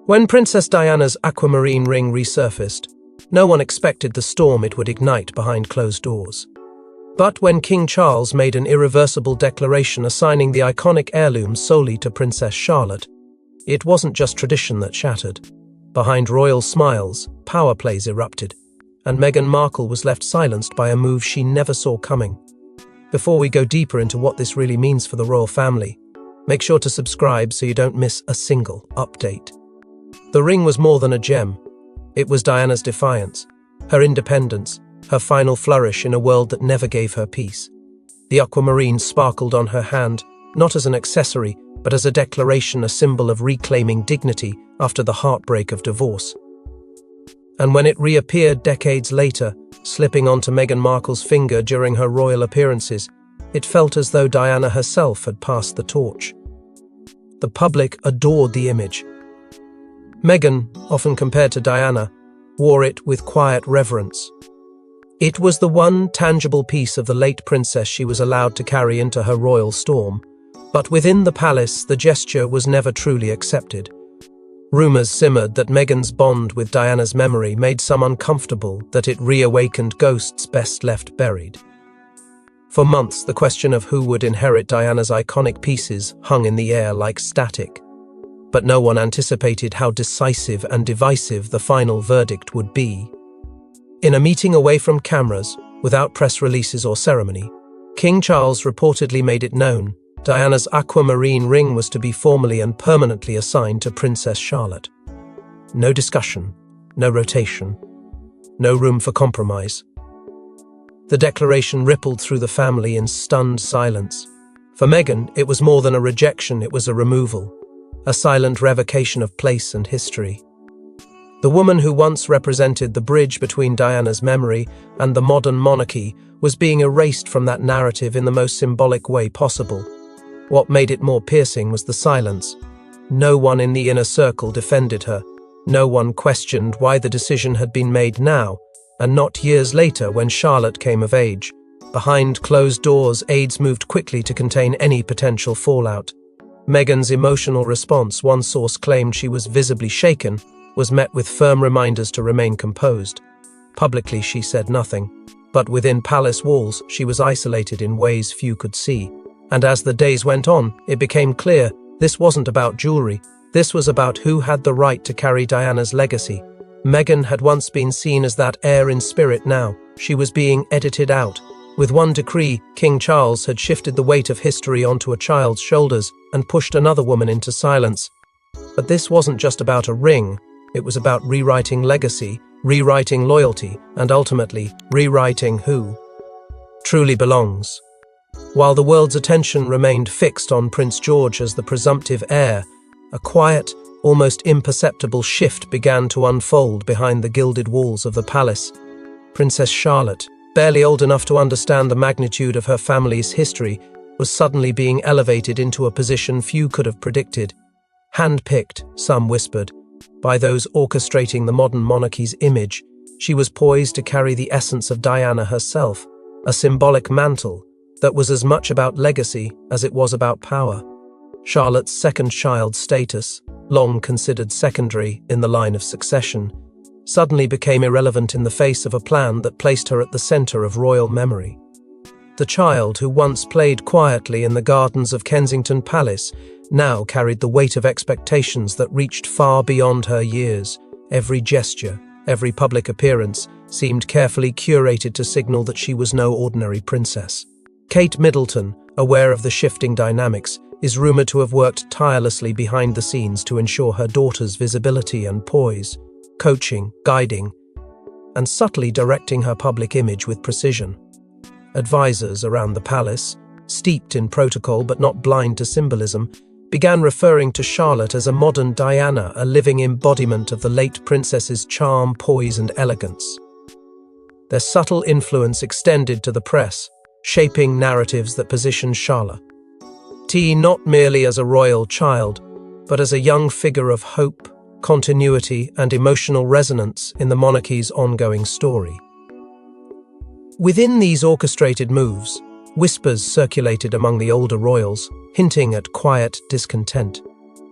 When Princess Diana's aquamarine ring resurfaced, no one expected the storm it would ignite behind closed doors. But when King Charles made an irreversible declaration assigning the iconic heirloom solely to Princess Charlotte, it wasn't just tradition that shattered. Behind royal smiles, power plays erupted, and Meghan Markle was left silenced by a move she never saw coming. Before we go deeper into what this really means for the royal family, make sure to subscribe so you don't miss a single update. The ring was more than a gem. It was Diana's defiance, her independence, her final flourish in a world that never gave her peace. The aquamarine sparkled on her hand, not as an accessory, but as a declaration, a symbol of reclaiming dignity after the heartbreak of divorce. And when it reappeared decades later, slipping onto Meghan Markle's finger during her royal appearances, it felt as though Diana herself had passed the torch. The public adored the image. Meghan, often compared to Diana, wore it with quiet reverence. It was the one tangible piece of the late princess she was allowed to carry into her royal storm, but within the palace the gesture was never truly accepted. Rumours simmered that Meghan's bond with Diana's memory made some uncomfortable, that it reawakened ghosts best left buried. For months, the question of who would inherit Diana's iconic pieces hung in the air like static. But no one anticipated how decisive and divisive the final verdict would be. In a meeting away from cameras, without press releases or ceremony, King Charles reportedly made it known Diana's aquamarine ring was to be formally and permanently assigned to Princess Charlotte. No discussion, no rotation, no room for compromise. The declaration rippled through the family in stunned silence. For Meghan, it was more than a rejection, it was a removal, a silent revocation of place and history. The woman who once represented the bridge between Diana's memory and the modern monarchy was being erased from that narrative in the most symbolic way possible. What made it more piercing was the silence. No one in the inner circle defended her. No one questioned why the decision had been made now, and not years later when Charlotte came of age. Behind closed doors, aides moved quickly to contain any potential fallout. Meghan's emotional response, one source claimed she was visibly shaken, was met with firm reminders to remain composed. Publicly, she said nothing, but within palace walls, she was isolated in ways few could see. And as the days went on, it became clear this wasn't about jewelry. This was about who had the right to carry Diana's legacy. Meghan had once been seen as that heir in spirit. Now she was being edited out. With one decree, King Charles had shifted the weight of history onto a child's shoulders and pushed another woman into silence. But this wasn't just about a ring. It was about rewriting legacy, rewriting loyalty, and ultimately rewriting who truly belongs. While the world's attention remained fixed on Prince George as the presumptive heir, a quiet, almost imperceptible shift began to unfold behind the gilded walls of the palace. Princess Charlotte, barely old enough to understand the magnitude of her family's history, was suddenly being elevated into a position few could have predicted. Hand-picked, some whispered, by those orchestrating the modern monarchy's image, she was poised to carry the essence of Diana herself, a symbolic mantle that was as much about legacy as it was about power. Charlotte's second child status, long considered secondary in the line of succession, suddenly became irrelevant in the face of a plan that placed her at the center of royal memory. The child who once played quietly in the gardens of Kensington Palace now carried the weight of expectations that reached far beyond her years. Every gesture, every public appearance seemed carefully curated to signal that she was no ordinary princess. Kate Middleton, aware of the shifting dynamics, is rumored to have worked tirelessly behind the scenes to ensure her daughter's visibility and poise, coaching, guiding, and subtly directing her public image with precision. Advisors around the palace, steeped in protocol but not blind to symbolism, began referring to Charlotte as a modern Diana, a living embodiment of the late princess's charm, poise, and elegance. Their subtle influence extended to the press, shaping narratives that positioned Charlotte not merely as a royal child, but as a young figure of hope, continuity, and emotional resonance in the monarchy's ongoing story. Within these orchestrated moves, whispers circulated among the older royals, hinting at quiet discontent.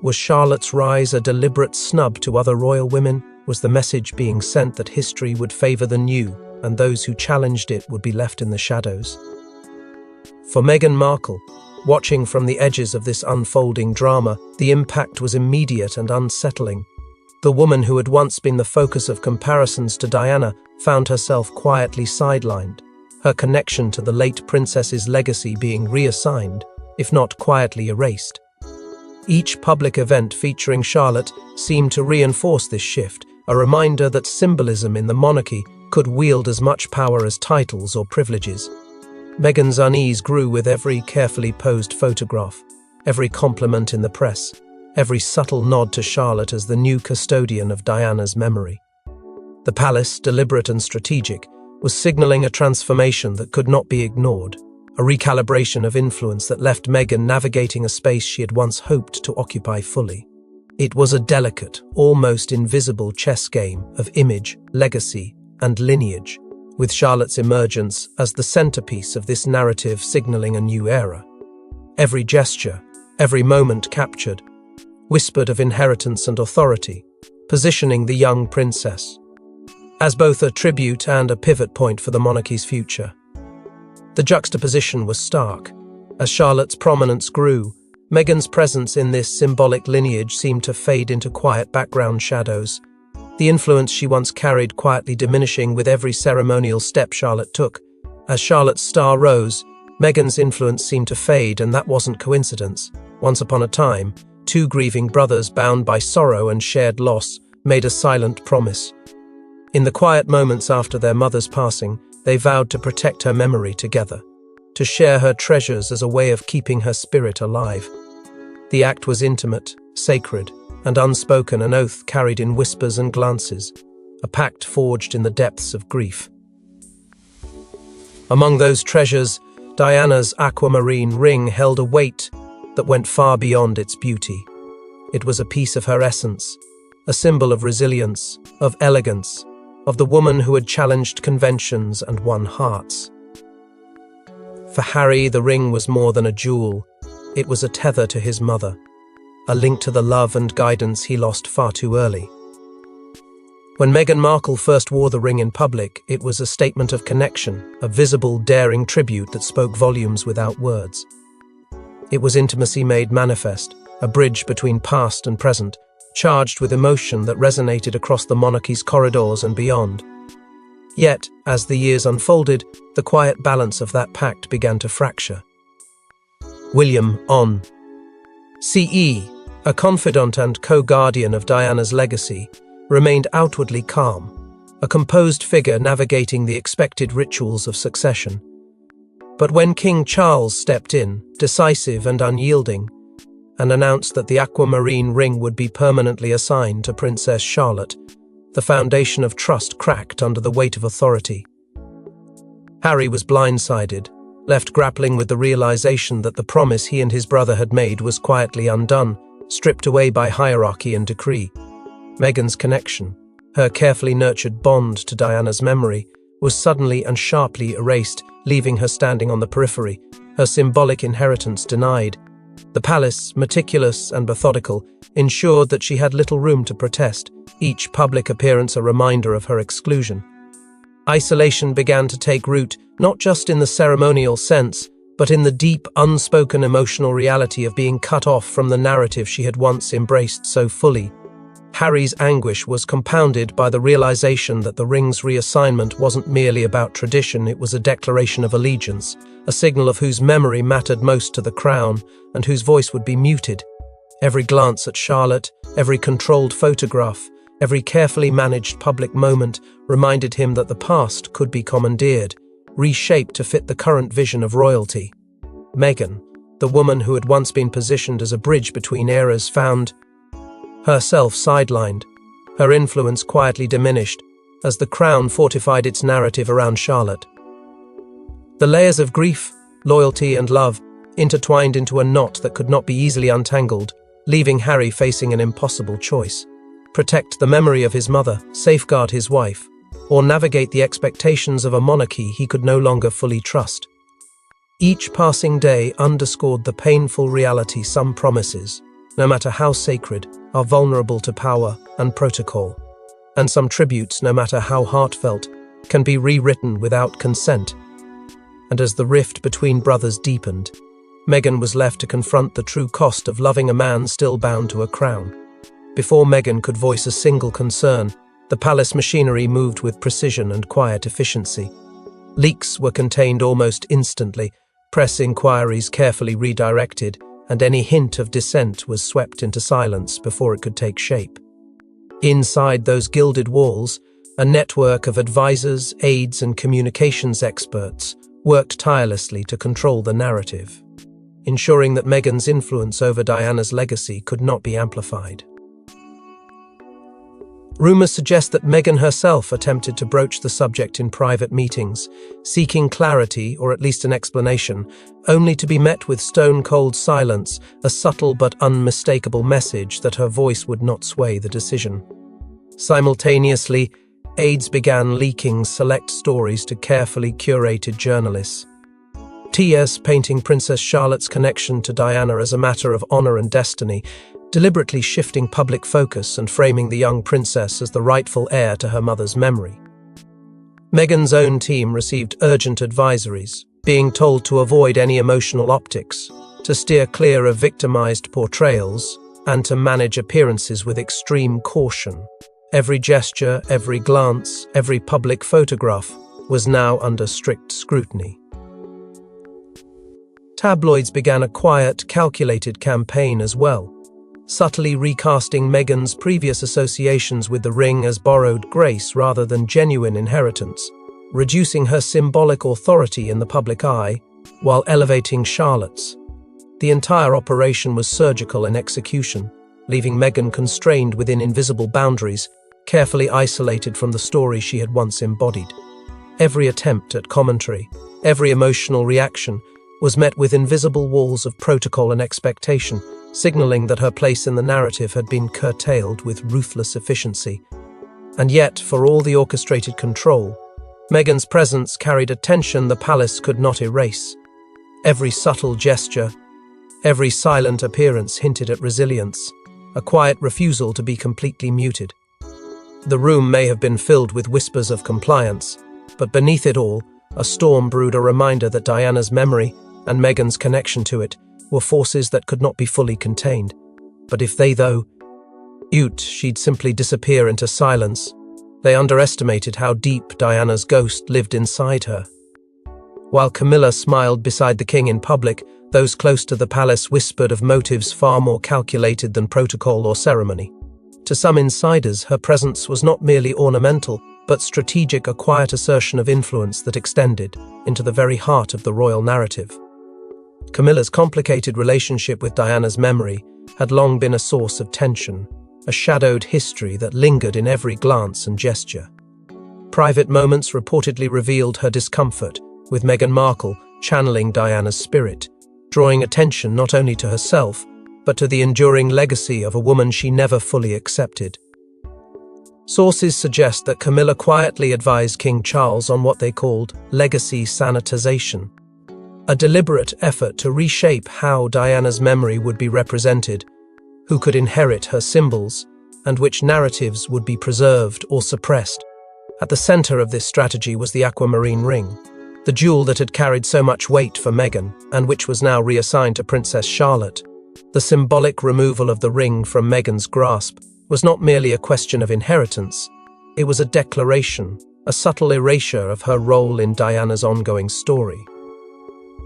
Was Charlotte's rise a deliberate snub to other royal women? Was the message being sent that history would favor the new, and those who challenged it would be left in the shadows? For Meghan Markle, watching from the edges of this unfolding drama, the impact was immediate and unsettling. The woman who had once been the focus of comparisons to Diana found herself quietly sidelined, her connection to the late princess's legacy being reassigned, if not quietly erased. Each public event featuring Charlotte seemed to reinforce this shift, a reminder that symbolism in the monarchy could wield as much power as titles or privileges. Meghan's unease grew with every carefully posed photograph, every compliment in the press, every subtle nod to Charlotte as the new custodian of Diana's memory. The palace, deliberate and strategic, was signaling a transformation that could not be ignored, a recalibration of influence that left Meghan navigating a space she had once hoped to occupy fully. It was a delicate, almost invisible chess game of image, legacy, and lineage, with Charlotte's emergence as the centerpiece of this narrative signaling a new era. Every gesture, every moment captured, whispered of inheritance and authority, positioning the young princess as both a tribute and a pivot point for the monarchy's future. The juxtaposition was stark. As Charlotte's prominence grew, Meghan's presence in this symbolic lineage seemed to fade into quiet background shadows, the influence she once carried quietly diminishing with every ceremonial step Charlotte took. As Charlotte's star rose, Meghan's influence seemed to fade, and that wasn't coincidence. Once upon a time, two grieving brothers bound by sorrow and shared loss made a silent promise. In the quiet moments after their mother's passing, they vowed to protect her memory together, to share her treasures as a way of keeping her spirit alive. The act was intimate, sacred, and unspoken, an oath carried in whispers and glances, a pact forged in the depths of grief. Among those treasures, Diana's aquamarine ring held a weight that went far beyond its beauty. It was a piece of her essence, a symbol of resilience, of elegance, of the woman who had challenged conventions and won hearts. For Harry, the ring was more than a jewel. It was a tether to his mother, a link to the love and guidance he lost far too early. When Meghan Markle first wore the ring in public, it was a statement of connection, a visible, daring tribute that spoke volumes without words. It was intimacy made manifest, a bridge between past and present, charged with emotion that resonated across the monarchy's corridors and beyond. Yet, as the years unfolded, the quiet balance of that pact began to fracture. William on CE, a confidant and co-guardian of Diana's legacy, remained outwardly calm, a composed figure navigating the expected rituals of succession. But when King Charles stepped in, decisive and unyielding, and announced that the aquamarine ring would be permanently assigned to Princess Charlotte, the foundation of trust cracked under the weight of authority. Harry was blindsided, left grappling with the realization that the promise he and his brother had made was quietly undone, stripped away by hierarchy and decree. Meghan's connection, her carefully nurtured bond to Diana's memory, was suddenly and sharply erased, leaving her standing on the periphery, her symbolic inheritance denied. The palace, meticulous and methodical, ensured that she had little room to protest, each public appearance a reminder of her exclusion. Isolation began to take root, not just in the ceremonial sense, but in the deep, unspoken emotional reality of being cut off from the narrative she had once embraced so fully. Harry's anguish was compounded by the realization that the ring's reassignment wasn't merely about tradition, it was a declaration of allegiance, a signal of whose memory mattered most to the crown and whose voice would be muted. Every glance at Charlotte, every controlled photograph, every carefully managed public moment reminded him that the past could be commandeered, reshaped to fit the current vision of royalty. Meghan, the woman who had once been positioned as a bridge between eras, found herself sidelined, her influence quietly diminished as the crown fortified its narrative around Charlotte. The layers of grief, loyalty and love intertwined into a knot that could not be easily untangled, leaving Harry facing an impossible choice: protect the memory of his mother, safeguard his wife, or navigate the expectations of a monarchy he could no longer fully trust. Each passing day underscored the painful reality some promises, no matter how sacred, are vulnerable to power and protocol. And some tributes, no matter how heartfelt, can be rewritten without consent. And as the rift between brothers deepened, Meghan was left to confront the true cost of loving a man still bound to a crown. Before Meghan could voice a single concern, the palace machinery moved with precision and quiet efficiency. Leaks were contained almost instantly, press inquiries carefully redirected, and any hint of dissent was swept into silence before it could take shape. Inside those gilded walls, a network of advisors, aides, and communications experts worked tirelessly to control the narrative, ensuring that Meghan's influence over Diana's legacy could not be amplified. Rumours suggest that Meghan herself attempted to broach the subject in private meetings, seeking clarity or at least an explanation, only to be met with stone-cold silence, a subtle but unmistakable message that her voice would not sway the decision. Simultaneously, aides began leaking select stories to carefully curated journalists. T.S. painting Princess Charlotte's connection to Diana as a matter of honour and destiny, deliberately shifting public focus and framing the young princess as the rightful heir to her mother's memory. Meghan's own team received urgent advisories, being told to avoid any emotional optics, to steer clear of victimized portrayals, and to manage appearances with extreme caution. Every gesture, every glance, every public photograph was now under strict scrutiny. Tabloids began a quiet, calculated campaign as well, subtly recasting Meghan's previous associations with the ring as borrowed grace rather than genuine inheritance, reducing her symbolic authority in the public eye, while elevating Charlotte's. The entire operation was surgical in execution, leaving Meghan constrained within invisible boundaries, carefully isolated from the story she had once embodied. Every attempt at commentary, every emotional reaction, was met with invisible walls of protocol and expectation, signaling that her place in the narrative had been curtailed with ruthless efficiency. And yet, for all the orchestrated control, Meghan's presence carried a tension the palace could not erase. Every subtle gesture, every silent appearance hinted at resilience, a quiet refusal to be completely muted. The room may have been filled with whispers of compliance, but beneath it all, a storm brewed, a reminder that Diana's memory and Meghan's connection to it were forces that could not be fully contained. But if they, she'd simply disappear into silence. They underestimated how deep Diana's ghost lived inside her. While Camilla smiled beside the king in public, those close to the palace whispered of motives far more calculated than protocol or ceremony. To some insiders, her presence was not merely ornamental, but strategic, a quiet assertion of influence that extended into the very heart of the royal narrative. Camilla's complicated relationship with Diana's memory had long been a source of tension, a shadowed history that lingered in every glance and gesture. Private moments reportedly revealed her discomfort, with Meghan Markle channeling Diana's spirit, drawing attention not only to herself, but to the enduring legacy of a woman she never fully accepted. Sources suggest that Camilla quietly advised King Charles on what they called legacy sanitization, a deliberate effort to reshape how Diana's memory would be represented, who could inherit her symbols, and which narratives would be preserved or suppressed. At the center of this strategy was the Aquamarine ring, the jewel that had carried so much weight for Meghan and which was now reassigned to Princess Charlotte. The symbolic removal of the ring from Meghan's grasp was not merely a question of inheritance, it was a declaration, a subtle erasure of her role in Diana's ongoing story.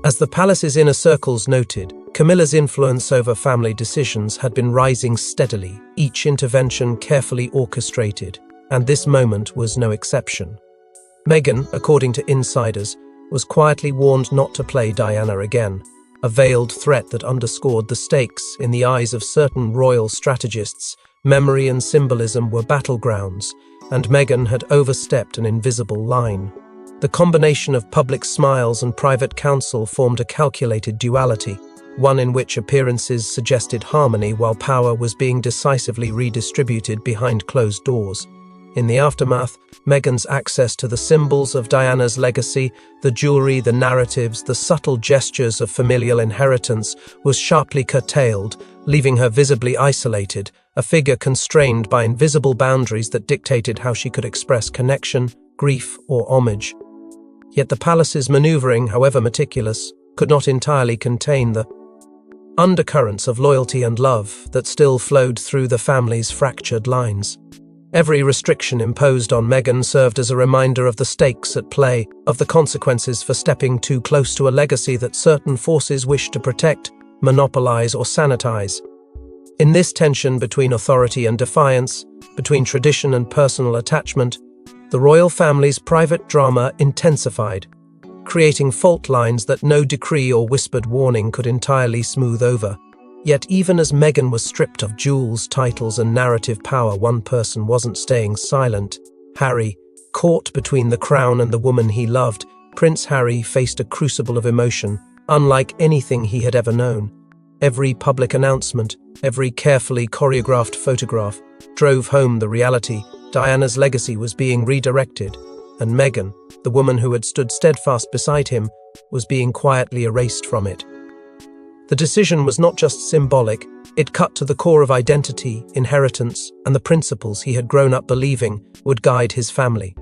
As the palace's inner circles noted, Camilla's influence over family decisions had been rising steadily, each intervention carefully orchestrated, and this moment was no exception. Meghan, according to insiders, was quietly warned not to play Diana again, a veiled threat that underscored the stakes in the eyes of certain royal strategists. Memory and symbolism were battlegrounds, and Meghan had overstepped an invisible line. The combination of public smiles and private counsel formed a calculated duality, one in which appearances suggested harmony while power was being decisively redistributed behind closed doors. In the aftermath, Meghan's access to the symbols of Diana's legacy, the jewelry, the narratives, the subtle gestures of familial inheritance, was sharply curtailed, leaving her visibly isolated, a figure constrained by invisible boundaries that dictated how she could express connection, grief, or homage. Yet the palace's maneuvering, however meticulous, could not entirely contain the undercurrents of loyalty and love that still flowed through the family's fractured lines. Every restriction imposed on Meghan served as a reminder of the stakes at play, of the consequences for stepping too close to a legacy that certain forces wished to protect, monopolize, or sanitize. In this tension between authority and defiance, between tradition and personal attachment, the royal family's private drama intensified, creating fault lines that no decree or whispered warning could entirely smooth over. Yet even as Meghan was stripped of jewels, titles, and narrative power, one person wasn't staying silent. Harry, caught between the crown and the woman he loved, Prince Harry faced a crucible of emotion, unlike anything he had ever known. Every public announcement, every carefully choreographed photograph, drove home the reality: Diana's legacy was being redirected, and Meghan, the woman who had stood steadfast beside him, was being quietly erased from it. The decision was not just symbolic, it cut to the core of identity, inheritance, and the principles he had grown up believing would guide his family.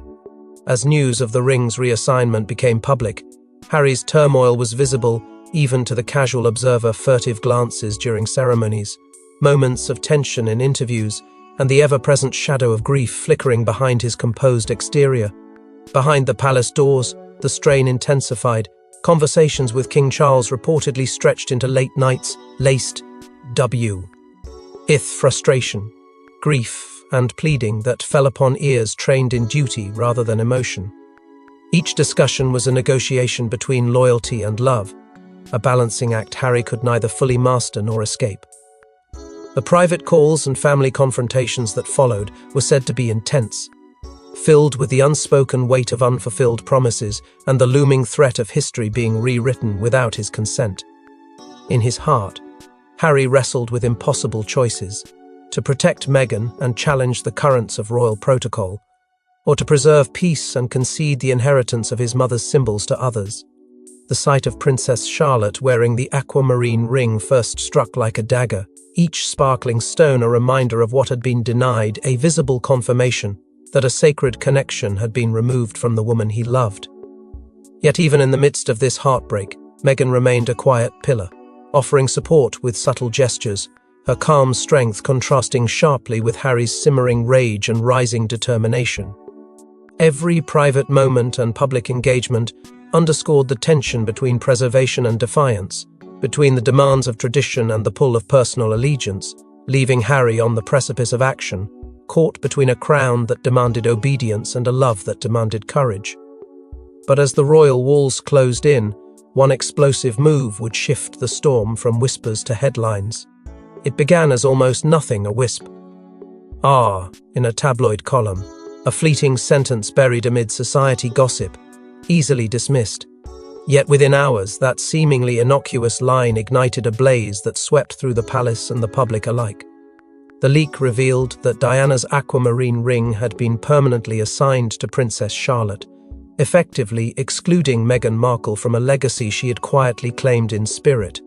As news of the ring's reassignment became public, Harry's turmoil was visible even to the casual observer. Furtive glances during ceremonies, moments of tension in interviews, and the ever-present shadow of grief flickering behind his composed exterior. Behind the palace doors, the strain intensified. Conversations with King Charles reportedly stretched into late nights, laced with frustration, grief, and pleading that fell upon ears trained in duty rather than emotion. Each discussion was a negotiation between loyalty and love, a balancing act Harry could neither fully master nor escape. The private calls and family confrontations that followed were said to be intense, filled with the unspoken weight of unfulfilled promises and the looming threat of history being rewritten without his consent. In his heart, Harry wrestled with impossible choices: to protect Meghan and challenge the currents of royal protocol, or to preserve peace and concede the inheritance of his mother's symbols to others. The sight of Princess Charlotte wearing the aquamarine ring first struck like a dagger, each sparkling stone a reminder of what had been denied, a visible confirmation that a sacred connection had been removed from the woman he loved. Yet even in the midst of this heartbreak, Meghan remained a quiet pillar, offering support with subtle gestures, her calm strength contrasting sharply with Harry's simmering rage and rising determination. Every private moment and public engagement underscored the tension between preservation and defiance, between the demands of tradition and the pull of personal allegiance, leaving Harry on the precipice of action, caught between a crown that demanded obedience and a love that demanded courage. But as the royal walls closed in, one explosive move would shift the storm from whispers to headlines. It began as almost nothing, a wisp. In a tabloid column, a fleeting sentence buried amid society gossip, easily dismissed. Yet within hours, that seemingly innocuous line ignited a blaze that swept through the palace and the public alike. The leak revealed that Diana's aquamarine ring had been permanently assigned to Princess Charlotte, effectively excluding Meghan Markle from a legacy she had quietly claimed in spirit.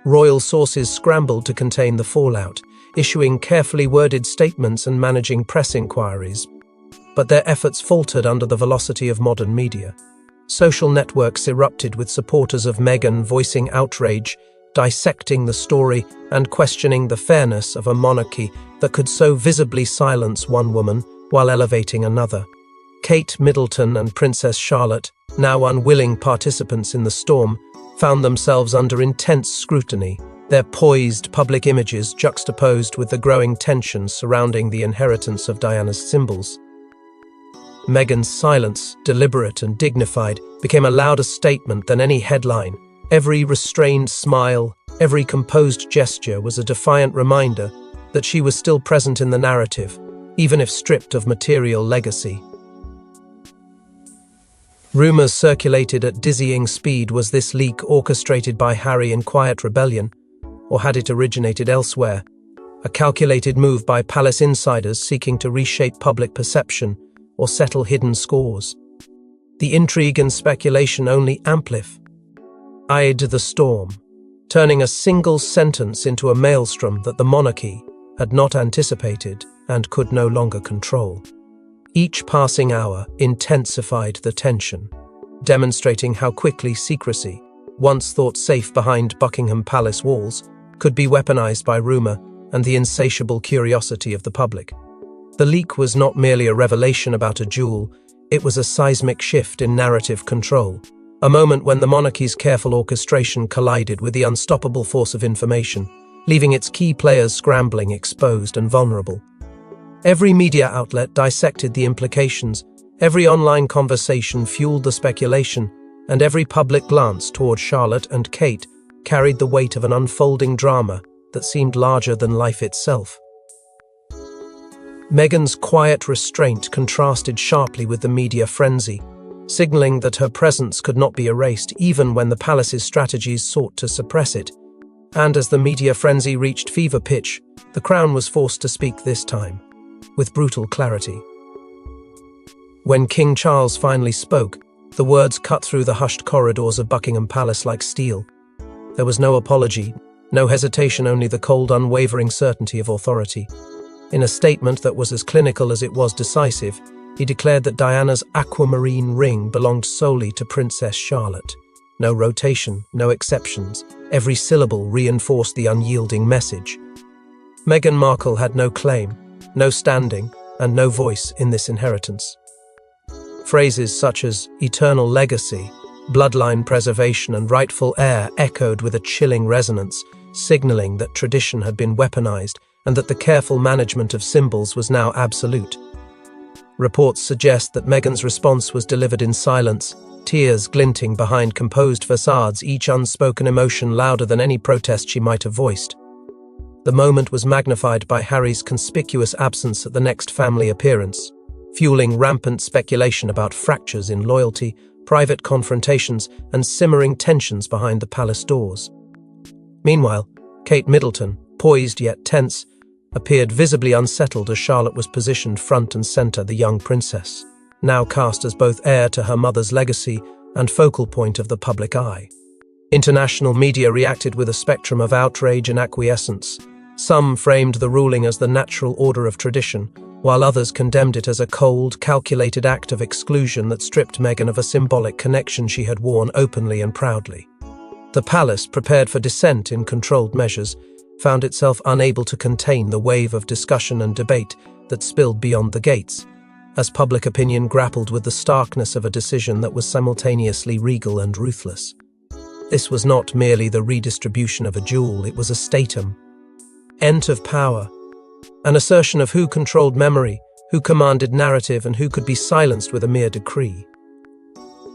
Royal sources scrambled to contain the fallout, issuing carefully worded statements and managing press inquiries. But their efforts faltered under the velocity of modern media. Social networks erupted with supporters of Meghan voicing outrage, dissecting the story and questioning the fairness of a monarchy that could so visibly silence one woman while elevating another. Kate Middleton and Princess Charlotte, now unwilling participants in the storm, found themselves under intense scrutiny, their poised public images juxtaposed with the growing tensions surrounding the inheritance of Diana's symbols. Meghan's silence, deliberate and dignified, became a louder statement than any headline. Every restrained smile, every composed gesture was a defiant reminder that she was still present in the narrative, even if stripped of material legacy. Rumors circulated at dizzying speed. Was this leak orchestrated by Harry in quiet rebellion, or had it originated elsewhere? a calculated move by palace insiders seeking to reshape public perception or settle hidden scores. The intrigue and speculation only amplified the storm, turning a single sentence into a maelstrom that the monarchy had not anticipated and could no longer control. Each passing hour intensified the tension, demonstrating how quickly secrecy, once thought safe behind Buckingham Palace walls, could be weaponized by rumor and the insatiable curiosity of the public. The leak was not merely a revelation about a jewel, it was a seismic shift in narrative control, a moment when the monarchy's careful orchestration collided with the unstoppable force of information, leaving its key players scrambling, exposed and vulnerable. Every media outlet dissected the implications, every online conversation fueled the speculation, and every public glance toward Charlotte and Kate carried the weight of an unfolding drama that seemed larger than life itself. Meghan's quiet restraint contrasted sharply with the media frenzy, signaling that her presence could not be erased even when the palace's strategies sought to suppress it. And as the media frenzy reached fever pitch, the Crown was forced to speak this time, with brutal clarity. When King Charles finally spoke, the words cut through the hushed corridors of Buckingham Palace like steel. There was no apology, no hesitation, only the cold, unwavering certainty of authority. In a statement that was as clinical as it was decisive, he declared that Diana's aquamarine ring belonged solely to Princess Charlotte. No rotation, no exceptions. Every syllable reinforced the unyielding message. Meghan Markle had no claim, no standing, and no voice in this inheritance. Phrases such as eternal legacy, bloodline preservation, and rightful heir echoed with a chilling resonance, signaling that tradition had been weaponized and that the careful management of symbols was now absolute. Reports suggest that Meghan's response was delivered in silence, tears glinting behind composed facades, each unspoken emotion louder than any protest she might have voiced. The moment was magnified by Harry's conspicuous absence at the next family appearance, fueling rampant speculation about fractures in loyalty, private confrontations, and simmering tensions behind the palace doors. Meanwhile, Kate Middleton, poised yet tense, appeared visibly unsettled as Charlotte was positioned front and center, the young princess, now cast as both heir to her mother's legacy and focal point of the public eye. International media reacted with a spectrum of outrage and acquiescence. Some framed the ruling as the natural order of tradition, while others condemned it as a cold, calculated act of exclusion that stripped Meghan of a symbolic connection she had worn openly and proudly. The palace, prepared for dissent in controlled measures, found itself unable to contain the wave of discussion and debate that spilled beyond the gates, as public opinion grappled with the starkness of a decision that was simultaneously regal and ruthless. This was not merely the redistribution of a jewel, it was a statum, end of power, an assertion of who controlled memory, who commanded narrative, and who could be silenced with a mere decree.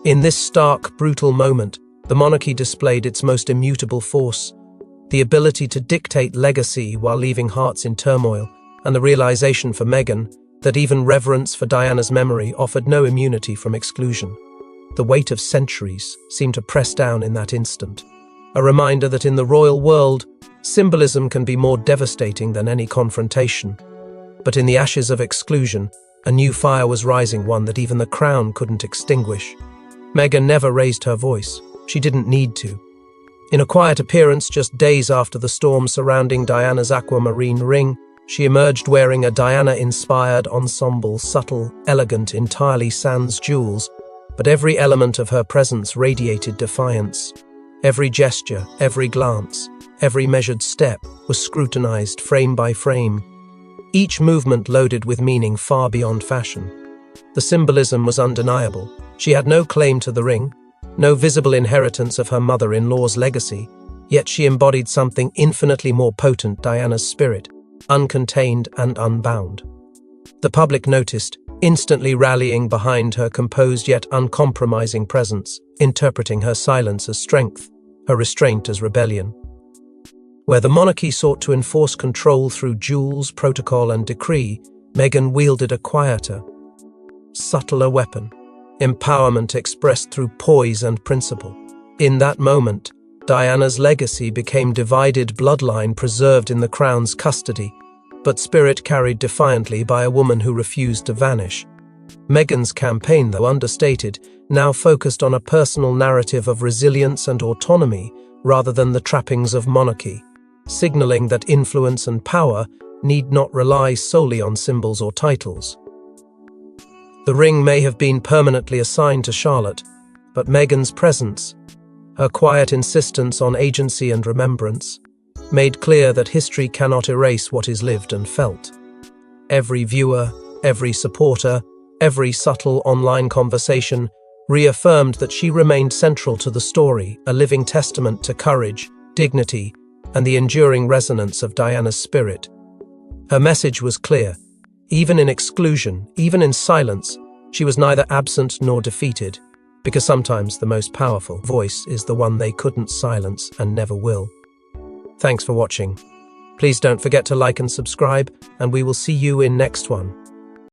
In this stark, brutal moment, the monarchy displayed its most immutable force, the ability to dictate legacy while leaving hearts in turmoil, and the realization for Meghan that even reverence for Diana's memory offered no immunity from exclusion. The weight of centuries seemed to press down in that instant, a reminder that in the royal world, symbolism can be more devastating than any confrontation. But in the ashes of exclusion, a new fire was rising, one that even the crown couldn't extinguish. Meghan never raised her voice. She didn't need to. In a quiet appearance just days after the storm surrounding Diana's aquamarine ring, she emerged wearing a Diana-inspired ensemble, subtle, elegant, entirely sans jewels, but every element of her presence radiated defiance. Every gesture, every glance, every measured step was scrutinized frame by frame, each movement loaded with meaning far beyond fashion. The symbolism was undeniable. She had no claim to the ring, no visible inheritance of her mother-in-law's legacy, yet she embodied something infinitely more potent, Diana's spirit, uncontained and unbound. The public noticed, instantly rallying behind her composed yet uncompromising presence, interpreting her silence as strength, her restraint as rebellion. Where the monarchy sought to enforce control through jewels, protocol, and decree, Meghan wielded a quieter, subtler weapon, empowerment expressed through poise and principle. In that moment, Diana's legacy became divided bloodline preserved in the crown's custody, but spirit carried defiantly by a woman who refused to vanish. Meghan's campaign, though understated, now focused on a personal narrative of resilience and autonomy rather than the trappings of monarchy, signaling that influence and power need not rely solely on symbols or titles. The ring may have been permanently assigned to Charlotte, but Meghan's presence, her quiet insistence on agency and remembrance, made clear that history cannot erase what is lived and felt. Every viewer, every supporter, every subtle online conversation reaffirmed that she remained central to the story, a living testament to courage, dignity, and the enduring resonance of Diana's spirit. Her message was clear. Even in exclusion, even in silence, she was neither absent nor defeated, because sometimes the most powerful voice is the one they couldn't silence and never will. Thanks for watching. Please don't forget to like and subscribe, and we will see you in next one.